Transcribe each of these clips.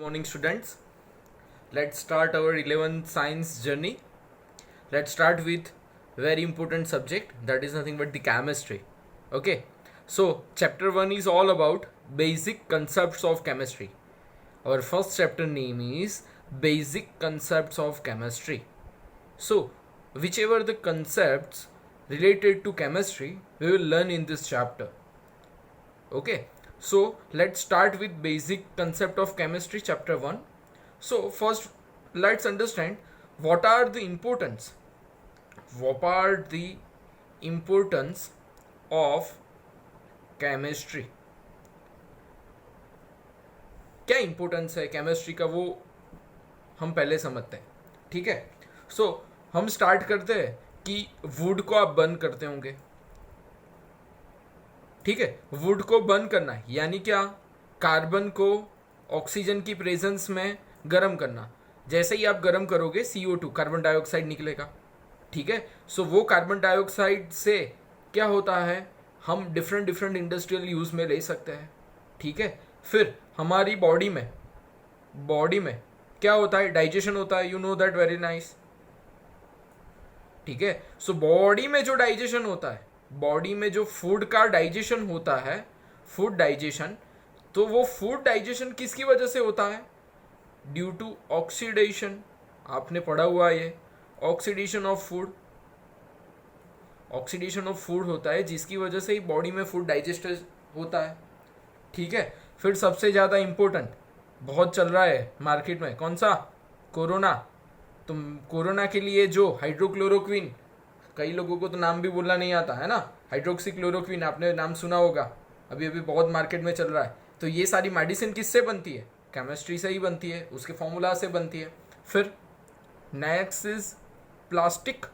Morning, students. Let's start our 11th science journey. Let's start with very important subject, that is nothing but the chemistry. Okay, so chapter 1 is all about basic concepts of chemistry. Our first chapter name is basic concepts of chemistry. So whichever the concepts related to chemistry we will learn in this chapter. Okay, so let's start with basic concept of chemistry, chapter 1. So first let's understand what are the importance of chemistry. क्या importance है chemistry का वो हम पहले समझते हैं. ठीक है, सो हम स्टार्ट करते हैं कि वुड को आप बर्न करते होंगे. ठीक है, वुड को बर्न करना है यानी क्या, कार्बन को ऑक्सीजन की प्रेजेंस में गर्म करना. जैसे ही आप गर्म करोगे CO2 कार्बन डाइऑक्साइड निकलेगा. ठीक है, सो वो कार्बन डाइऑक्साइड से क्या होता है, हम डिफरेंट इंडस्ट्रियल यूज में ले सकते हैं. ठीक है, फिर हमारी बॉडी में क्या होता है, डाइजेशन होता है. You know that very nice. ठीक है, सो बॉडी में जो डाइजेशन होता है, बॉडी में जो फूड का डाइजेशन होता है, फूड डाइजेशन, तो वो फूड डाइजेशन किसकी वजह से होता है, ड्यू टू ऑक्सीडेशन. आपने पढ़ा हुआ है ये oxidation of food. Oxidation of food होता है जिसकी वजह से ही बॉडी में फूड डाइजेस्ट होता है. ठीक है, फिर सबसे ज़्यादा इम्पोर्टेंट बहुत चल रहा है मार्केट में, कौन सा, कोरोना. तो कोरोना के लिए जो हाइड्रोक्लोरोक्विन, कई लोगों को तो नाम भी बोलना नहीं आता है ना, हाइड्रोक्सी क्लोरोक्विन आपने नाम सुना होगा, अभी बहुत मार्केट में चल रहा है. तो ये सारी मेडिसिन किससे बनती है, केमिस्ट्री से ही बनती है, उसके फॉर्मूला से बनती है. फिर next is plastic.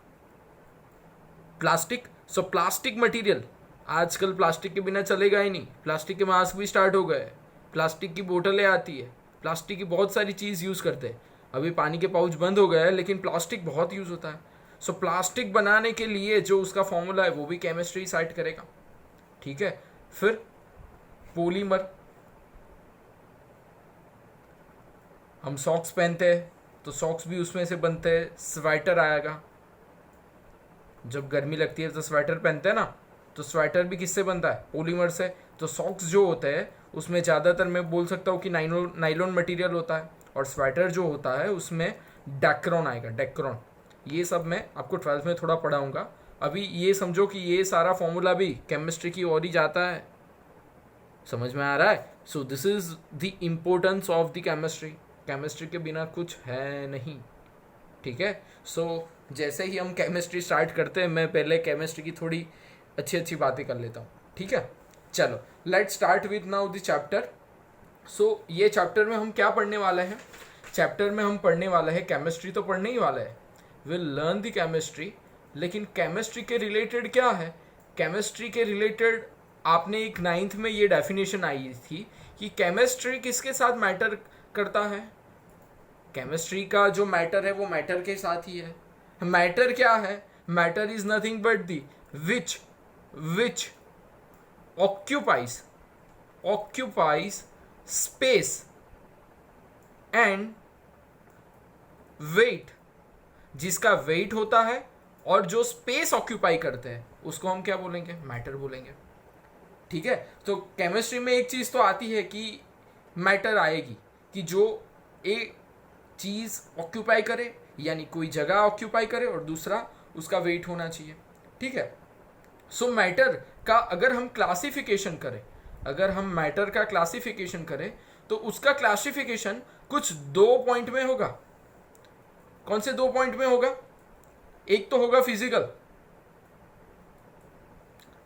So plastic material, आजकल प्लास्टिक के बिना चलेगा ही नहीं. प्लास्टिक के मास्क भी स्टार्ट हो गए, प्लास्टिक की बोतलें आती है, प्लास्टिक की बहुत सारी चीज़ यूज़ करते हैं. अभी पानी के पाउच बंद हो गए हैं लेकिन प्लास्टिक बहुत यूज़ होता है. सो प्लास्टिक बनाने के लिए जो उसका फॉर्मूला है वो भी केमिस्ट्री साइट करेगा. ठीक है, फिर पॉलीमर, हम सॉक्स पहनते हैं तो सॉक्स भी उसमें से बनते हैं. स्वेटर आएगा, जब गर्मी लगती है तो स्वेटर पहनते हैं ना, तो स्वेटर भी किससे बनता है, पॉलीमर से. तो सॉक्स जो होते हैं उसमें ज़्यादातर मैं बोल सकता हूँ कि नाइलॉन मटेरियल होता है, और स्वेटर जो होता है उसमें डेक्रॉन आएगा, डेक्रॉन. ये सब मैं आपको 12th में थोड़ा पढ़ाऊँगा. अभी ये समझो कि ये सारा फॉर्मूला भी केमिस्ट्री की ओर ही जाता है. समझ में आ रहा है. So this is the importance of the chemistry. Chemistry के बिना कुछ है नहीं. ठीक है, सो जैसे ही हम केमिस्ट्री स्टार्ट करते हैं, मैं पहले केमिस्ट्री की थोड़ी अच्छी बातें कर लेता हूँ. ठीक है, चलो let's start with now the chapter. So ये चैप्टर में हम क्या पढ़ने वाले हैं, चैप्टर में हम पढ़ने वाले हैं केमिस्ट्री, तो पढ़ने ही वाले हैं, विल लर्न द केमिस्ट्री. लेकिन केमिस्ट्री के रिलेटेड क्या है, केमिस्ट्री के रिलेटेड आपने एक 9th में ये डेफिनेशन आई थी कि केमिस्ट्री किसके साथ मैटर करता है. केमिस्ट्री का जो मैटर है वो मैटर के साथ ही है. मैटर क्या है, matter is nothing but the which occupies space and weight. जिसका वेट होता है और जो स्पेस ऑक्यूपाई करते हैं उसको हम क्या बोलेंगे, मैटर बोलेंगे. ठीक है, तो केमिस्ट्री में एक चीज तो आती है कि मैटर आएगी कि जो एक चीज ऑक्यूपाई करे, यानी कोई जगह ऑक्यूपाई करे, और दूसरा उसका वेट होना चाहिए. ठीक है, सो मैटर का अगर हम क्लासिफिकेशन करें, अगर हम मैटर का क्लासिफिकेशन करें तो उसका क्लासिफिकेशन कुछ 2 पॉइंट में होगा. कौन से 2 पॉइंट में होगा, एक तो होगा फिजिकल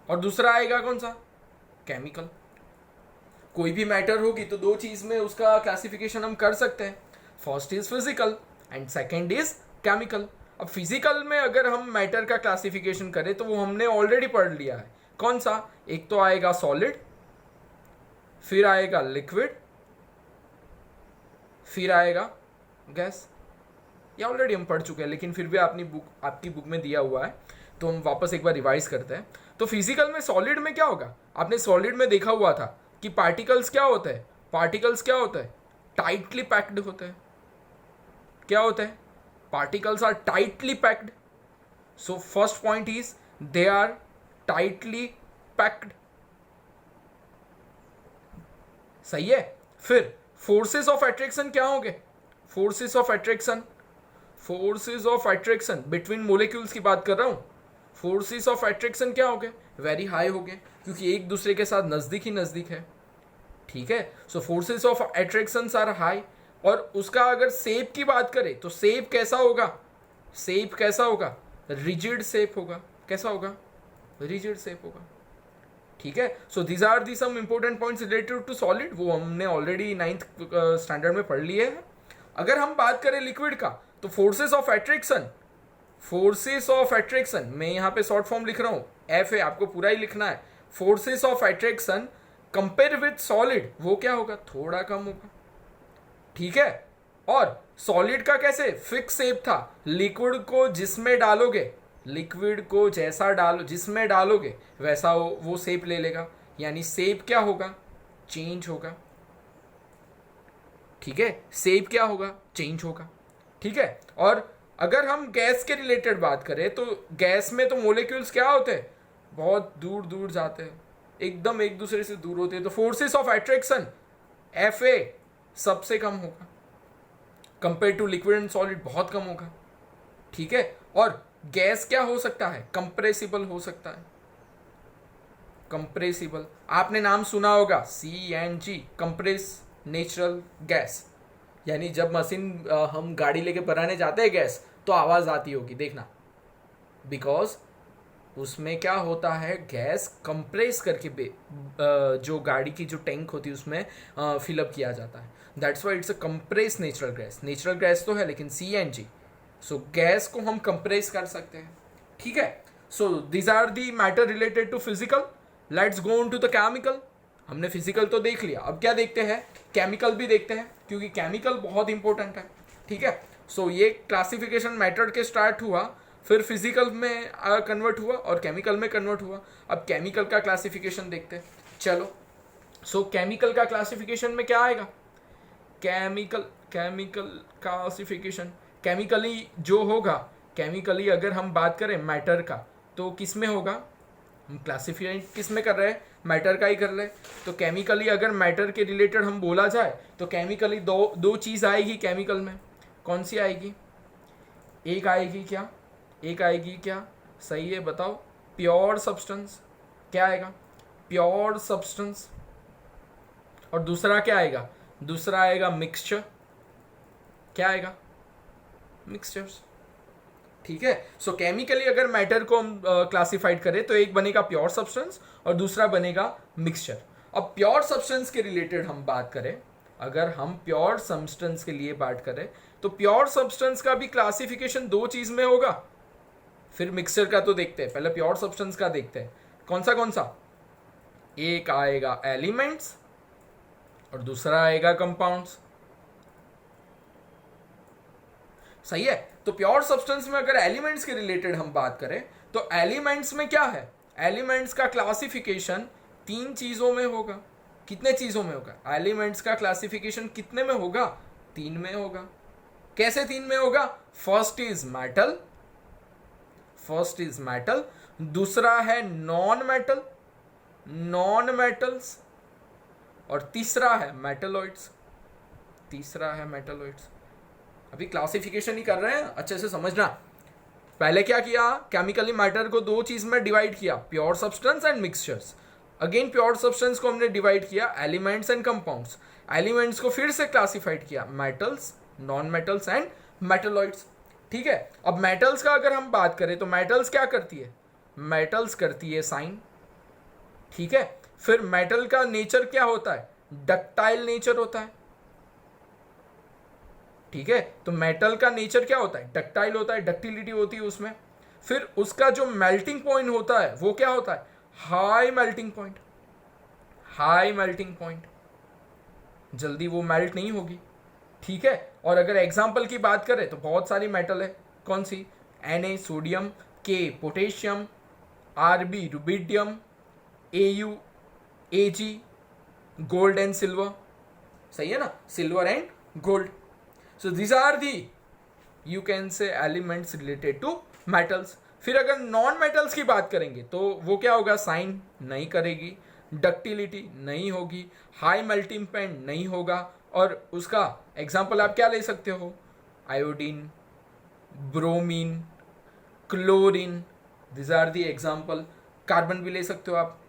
और दूसरा आएगा कौन सा, केमिकल. कोई भी मैटर होगी तो 2 चीज में उसका क्लासिफिकेशन हम कर सकते हैं. First is physical and second is chemical. अब फिजिकल में अगर हम मैटर का क्लासिफिकेशन करें तो वो हमने ऑलरेडी पढ़ लिया है. कौन सा, एक तो आएगा सॉलिड, फिर आएगा लिक्विड, फिर आएगा गैस. ये ऑलरेडी हम पढ़ चुके हैं लेकिन फिर भी आपकी बुक में दिया हुआ है तो हम वापस एक बार रिवाइज करते हैं. तो फिजिकल में सॉलिड में क्या होगा, आपने सॉलिड में देखा हुआ था कि पार्टिकल्स क्या होते हैं, टाइटली पैक्ड होते हैं। क्या होते हैं? Particles are tightly packed. So first point is they are tightly packed. सही है। फिर फोर्सेस ऑफ अट्रैक्शन क्या होंगे? Forces of attraction, forces of attraction between molecules की बात कर रहा हूं। फोर्सेस ऑफ अट्रैक्शन क्या हो गए? वेरी हाई हो गए, क्योंकि एक दूसरे के साथ नजदीक ही नजदीक है। ठीक है, so forces of attraction are high. और उसका अगर शेप की बात करें तो शेप कैसा होगा? शेप कैसा होगा? रिजिड शेप होगा। कैसा होगा? रिजिड शेप होगा। ठीक है, so these are the some important points related to solid, वो हमने ऑलरेडी 9th स्टैंडर्ड में पढ़ लिए हैं। अगर हम बात करें लिक्विड का, तो forces of attraction, forces of attraction मैं यहाँ पे शॉर्ट फॉर्म लिख रहा हूँ, एफ है, आपको पूरा ही लिखना है। Forces of attraction compare with solid, वो क्या होगा? थोड़ा कम होगा। ठीक है, और सॉलिड का कैसे फिक्स शेप था, लिक्विड को जिसमें डालोगे, लिक्विड को जैसा डालो जिसमें डालोगे वैसा वो शेप ले लेगा, यानी शेप क्या होगा? चेंज होगा। ठीक है, शेप क्या होगा? चेंज होगा। ठीक है, और अगर हम गैस के रिलेटेड बात करें तो गैस में तो मोलिक्यूल्स क्या होते हैं? बहुत दूर दूर जाते हैं, एकदम एक दूसरे से दूर होते हैं। तो forces of attraction F A सबसे कम होगा, compare to liquid and solid बहुत कम होगा। ठीक है, और गैस क्या हो सकता है? कंप्रेसिबल हो सकता है। कंप्रेसिबल, आपने नाम सुना होगा CNG, कंप्रेस नेचुरल गैस। यानी जब मशीन हम गाड़ी लेके बनाने जाते हैं गैस, तो आवाज आती होगी, देखना, बिकॉज उसमें क्या होता है, गैस कंप्रेस करके जो गाड़ी की जो टैंक होती है उसमें फिलअप किया जाता है। That's why it's a compress natural gas. Natural gas तो है लेकिन CNG, सो गैस को हम कंप्रेस कर सकते हैं। ठीक है, so these are the matter related to physical. Let's go on to the chemical. हमने फिजिकल तो देख लिया, अब क्या देखते हैं? केमिकल भी देखते हैं, क्योंकि केमिकल बहुत इंपॉर्टेंट है। ठीक है, सो ये क्लासिफिकेशन मेथड के स्टार्ट हुआ, फिर फिजिकल में कन्वर्ट हुआ और केमिकल में कन्वर्ट हुआ। अब केमिकल का क्लासिफिकेशन देखते हैं, चलो। सो केमिकल का क्लासिफिकेशन में क्या आएगा? केमिकल क्लासिफिकेशन केमिकली जो होगा, केमिकली अगर हम बात करें मैटर का, तो किस में होगा? हम क्लासिफाई किस में कर रहे हैं? मैटर का ही कर रहे हैं। तो केमिकली अगर मैटर के रिलेटेड हम बोला जाए तो केमिकली दो चीज़ आएगी केमिकल में। कौन सी आएगी? एक आएगी क्या? एक आएगी क्या? सही है, बताओ। Pure substance. क्या आएगा? Pure substance. और दूसरा क्या आएगा? दूसरा आएगा मिक्सचर। क्या आएगा? मिक्सचर्स। ठीक है, सो केमिकली अगर मैटर को हम क्लासिफाइड करें तो एक बनेगा प्योर सब्सटेंस और दूसरा बनेगा मिक्सचर। अब प्योर सब्सटेंस के रिलेटेड हम बात करें, अगर हम प्योर सब्सटेंस के लिए बात करें तो प्योर सब्सटेंस का भी क्लासिफिकेशन दो चीज में होगा। फिर मिक्सचर का तो देखते हैं, पहले प्योर सब्सटेंस का देखते हैं। कौन सा? एक आएगा एलिमेंट्स और दूसरा आएगा कंपाउंड्स। सही है, तो प्योर सब्सटेंस में अगर एलिमेंट्स के रिलेटेड हम बात करें तो एलिमेंट्स में क्या है? एलिमेंट्स का क्लासिफिकेशन तीन चीजों में होगा। कितने चीजों में होगा? एलिमेंट्स का क्लासिफिकेशन कितने में होगा? तीन में होगा। कैसे तीन में होगा? फर्स्ट इज मेटल, दूसरा है नॉन मेटल्स, और तीसरा है मेटलॉइड्स। अभी क्लासिफिकेशन ही कर रहे हैं, अच्छे से समझना। पहले क्या किया? केमिकली मैटर को दो चीज में डिवाइड किया, pure substance and mixtures. Again pure substance को हमने डिवाइड किया एलिमेंट्स एंड कंपाउंड्स। एलिमेंट्स को फिर से क्लासिफाइड किया, metals, non metals and metalloids. ठीक है, अब मेटल्स का अगर हम बात करें तो मेटल्स क्या करती है? मेटल्स करती है साइन। ठीक है, फिर मेटल का नेचर क्या होता है? डक्टाइल नेचर होता है। ठीक है, तो मेटल का नेचर क्या होता है? डक्टाइल होता है, डक्टिलिटी होती है उसमें। फिर उसका जो मेल्टिंग पॉइंट होता है वो क्या होता है? High melting point. जल्दी वो मेल्ट नहीं होगी। ठीक है, और अगर एग्जाम्पल की बात करें तो बहुत सारी मेटल है। कौन सी? Na sodium, K potassium, Rb rubidium, Au Ag gold and silver. सही है ना, silver and gold. So these are the you can say elements related to metals. फिर अगर नॉन मेटल्स की बात करेंगे तो वो क्या होगा, साइन नहीं करेगी, डक्टिलिटी नहीं होगी, हाई मेल्टिंग पॉइंट नहीं होगा. और उसका एग्जाम्पल आप क्या ले सकते हो, iodine, bromine, chlorine, these are the example. Carbon भी ले सकते हो आप,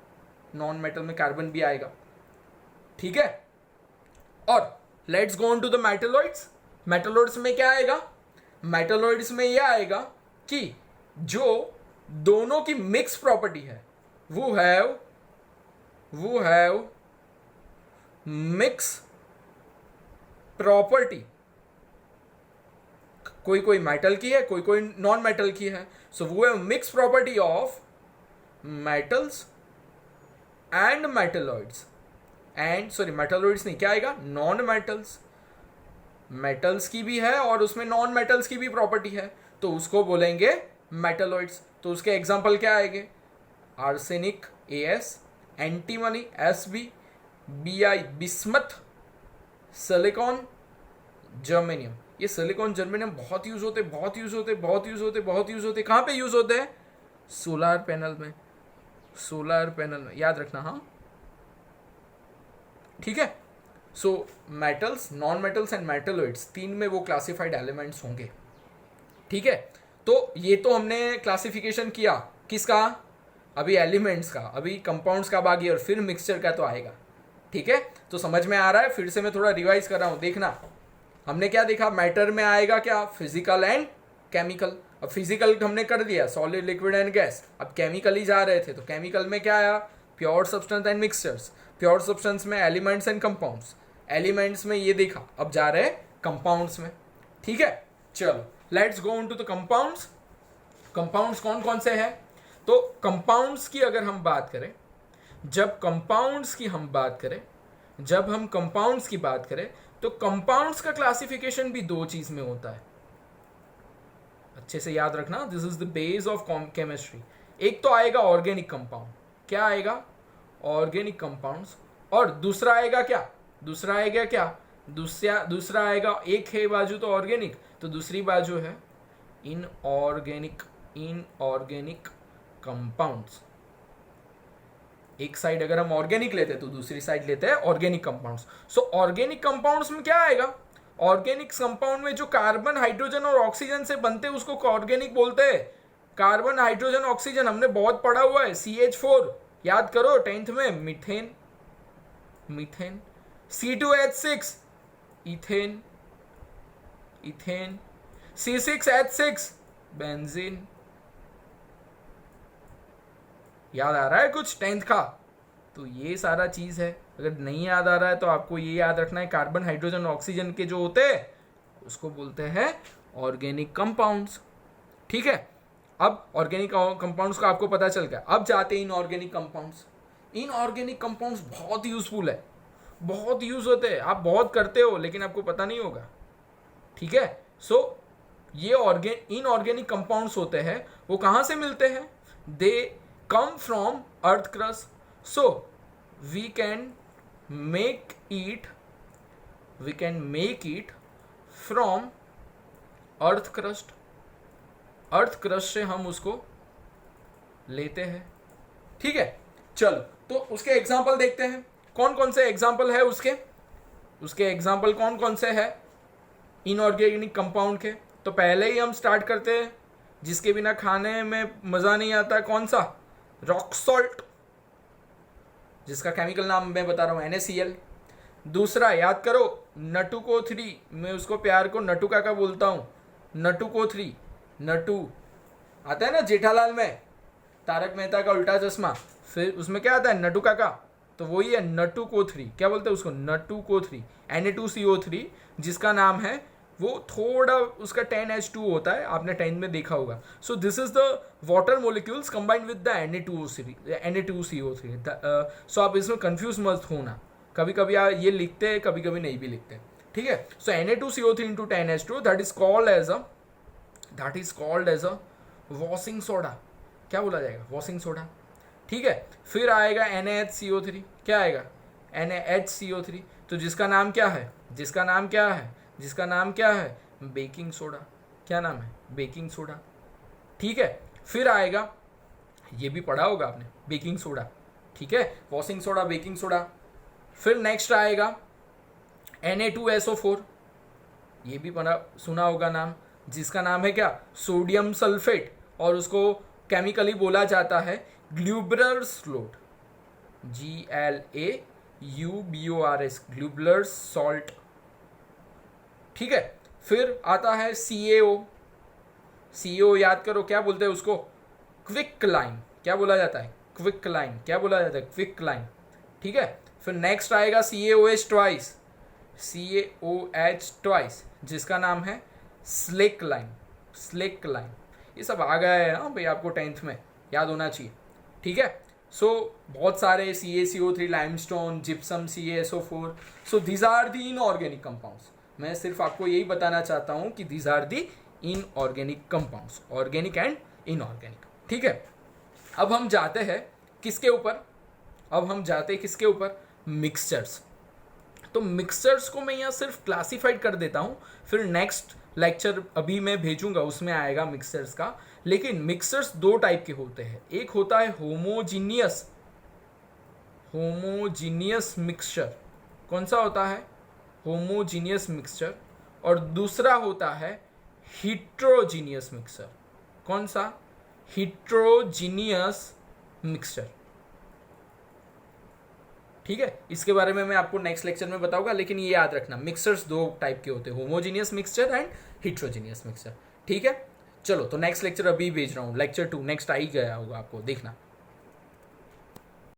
नॉन मेटल में कार्बन भी आएगा. ठीक है. और let's go on to the metalloids. Metalloids में क्या आएगा, मेटलॉइड्स में यह आएगा कि जो दोनों की मिक्स प्रॉपर्टी है, वो हैव मिक्स प्रॉपर्टी. कोई कोई मेटल की है, कोई कोई नॉन मेटल की है. सो वो है mix property of metals and metalloids. And sorry metalloids नहीं, क्या आएगा, नॉन मेटल्स. मेटल्स की भी है और उसमें नॉन मेटल्स की भी प्रॉपर्टी है, तो उसको बोलेंगे मेटलॉइड्स. तो उसके एग्जांपल क्या आएंगे, arsenic AS, antimony SB, Bi bismuth, silicon, germanium. ये सिलिकॉन जर्मेनियम बहुत यूज होते, बहुत यूज होते, बहुत यूज होते, बहुत यूज होते. कहाँ पे यूज होते हैं, सोलर पैनल में. सोलर पैनल में याद रखना. हाँ ठीक है. So metals, non metals and metalloids, तीन में वो क्लासिफाइड एलिमेंट्स होंगे. ठीक है. तो ये तो हमने क्लासिफिकेशन किया किसका, अभी एलिमेंट्स का, अभी कंपाउंड्स का बाकी और फिर मिक्सचर का तो आएगा. ठीक है. तो समझ में आ रहा है, फिर से मैं थोड़ा रिवाइज कर रहा हूं. देखना हमने क्या देखा, मैटर में आएगा क्या, फिजिकल एंड केमिकल. अब फिजिकल हमने कर दिया, सॉलिड, लिक्विड एंड गैस. अब केमिकल ही जा रहे थे, तो केमिकल में क्या आया, pure substance and mixtures. Pure substance में एलिमेंट्स एंड कंपाउंड्स. एलिमेंट्स में ये देखा, अब जा रहे हैं कंपाउंड्स में. ठीक है. चलो let's go into the compounds. Compounds कौन कौन से हैं, तो कंपाउंड्स की अगर हम बात करें, जब कंपाउंड्स की हम बात करें तो कंपाउंड्स का क्लासिफिकेशन भी दो चीज में होता है. अच्छे से याद रखना, this is the base of chemistry. एक तो आएगा ऑर्गेनिक कंपाउंड. क्या आएगा, ऑर्गेनिक कंपाउंड्स. और दूसरा आएगा क्या, दूसरा आएगा, एक है बाजू तो ऑर्गेनिक, तो दूसरी बाजू है इनऑर्गेनिक कंपाउंड्स. एक साइड अगर हम ऑर्गेनिक लेते हैं तो दूसरी साइड लेते हैं ऑर्गेनिक कंपाउंड्स. सो ऑर्गेनिक कंपाउंड्स में क्या आएगा, ऑर्गेनिक कंपाउंड में जो कार्बन, हाइड्रोजन और ऑक्सीजन से बनते हैं उसको ऑर्गेनिक बोलते हैं. कार्बन, हाइड्रोजन, ऑक्सीजन हमने बहुत पढ़ा हुआ है. CH4 याद करो 10th में, methane. C2H6 ethane. C6H6 benzene. याद आ रहा है कुछ 10th का, तो ये सारा चीज है. अगर नहीं याद आ रहा है तो आपको ये याद रखना है, कार्बन, हाइड्रोजन, ऑक्सीजन के जो होते हैं उसको बोलते हैं ऑर्गेनिक कंपाउंड्स. ठीक है. अब ऑर्गेनिक कंपाउंड्स का आपको पता चल गया. अब जाते हैं इनऑर्गेनिक कंपाउंड्स. इनऑर्गेनिक कंपाउंड्स बहुत यूजफुल है, बहुत यूज होते हैं. आप बहुत करते हो लेकिन आपको पता नहीं होगा. ठीक है. सो ये इनऑर्गेनिक कंपाउंड्स होते हैं, वो कहां से मिलते हैं, दे come from earth crust. So we can make it from earth crust. earth crust से हम उसको लेते हैं. ठीक है. चलो तो उसके एग्जाम्पल देखते हैं, कौन कौन से एग्जाम्पल है उसके एग्जाम्पल कौन कौन से है इनऑर्गेनिक कंपाउंड के. तो पहले ही हम स्टार्ट करते हैं, जिसके बिना खाने में मजा नहीं आता, कौन सा, रॉक सॉल्ट, जिसका केमिकल नाम मैं बता रहा हूं NaCl. दूसरा याद करो, N2CO3. मैं उसको प्यार को नटू काका बोलता हूं. N2CO3, नटू आता है ना जेठालाल में, तारक मेहता का उल्टा चश्मा, फिर उसमें क्या आता है, नटू काका. तो वही है N2CO3. क्या बोलते हैं उसको, N2CO3. Na2CO3 जिसका नाम है, वो थोड़ा उसका 10H2 होता है, आपने 10 में देखा होगा. So this is the water molecules combined with the Na2CO3. सो आप इसमें कंफ्यूज मत होना, कभी कभी ये लिखते हैं, कभी कभी नहीं भी लिखते. ठीक है. So Na2CO3 into 10H2 that is called as a washing soda. क्या बोला जाएगा, वॉशिंग सोडा. ठीक है. फिर आएगा NaHCO3. क्या आएगा, NaHCO3. तो जिसका नाम क्या है, जिसका नाम क्या है, जिसका नाम क्या है, बेकिंग सोडा। क्या नाम है, बेकिंग सोडा। ठीक है, फिर आएगा, ये भी पढ़ा होगा आपने, बेकिंग सोडा, ठीक है, वॉशिंग सोडा, बेकिंग सोडा। फिर नेक्स्ट आएगा Na2SO4, ये भी पढ़ा सुना होगा नाम, जिसका नाम है क्या, सोडियम सल्फेट, और उसको केमिकली बोला जाता है ग्ल्यूबरर सॉल्ट, GLAUBORS, ग्ल्यूबरर सॉल्ट। ठीक है, फिर आता है CaO, CaO याद करो, क्या बोलते हैं उसको, क्विकलाइन। क्या बोला जाता है, क्विकलाइन। क्या बोला जाता है, क्विकलाइन। ठीक है, फिर नेक्स्ट आएगा CaOH ट्वाइस, CaOH ट्वाइस, जिसका नाम है स्लेकलाइन, स्लेकलाइन। ये सब आ गया है ना भाई, आपको 10th में याद होना चाहिए। ठीक है, सो बहुत सारे CaCO3, limestone, gypsum, CaSO4, so these are the inorganic compounds. मैं सिर्फ आपको यही बताना चाहता हूँ कि these are the inorganic compounds, organic and inorganic. ठीक है, अब हम जाते हैं किसके ऊपर, अब हम जाते हैं किसके ऊपर, मिक्सचर्स। तो मिक्सचर्स को मैं यहाँ सिर्फ क्लासिफाइड कर देता हूँ, फिर नेक्स्ट लेक्चर अभी मैं भेजूंगा उसमें आएगा मिक्सचर्स का। लेकिन मिक्सचर्स दो टाइप के होते हैं, एक होता है होमोजीनियस, होमोजीनियस मिक्सचर। कौन सा होता है, होमोजीनियस मिक्सचर। और दूसरा होता है हिट्रोजीनियस मिक्सचर। कौन सा, हिट्रोजीनियस मिक्सचर। ठीक है, इसके बारे में मैं आपको नेक्स्ट लेक्चर में बताऊंगा, लेकिन ये याद रखना मिक्सचर्स दो टाइप के होते हैं, homogeneous mixture and heterogeneous mixture. ठीक है, चलो तो नेक्स्ट लेक्चर अभी भेज रहा हूँ, लेक्चर 2 नेक्स्ट आ ही गया होगा, आपको देखना।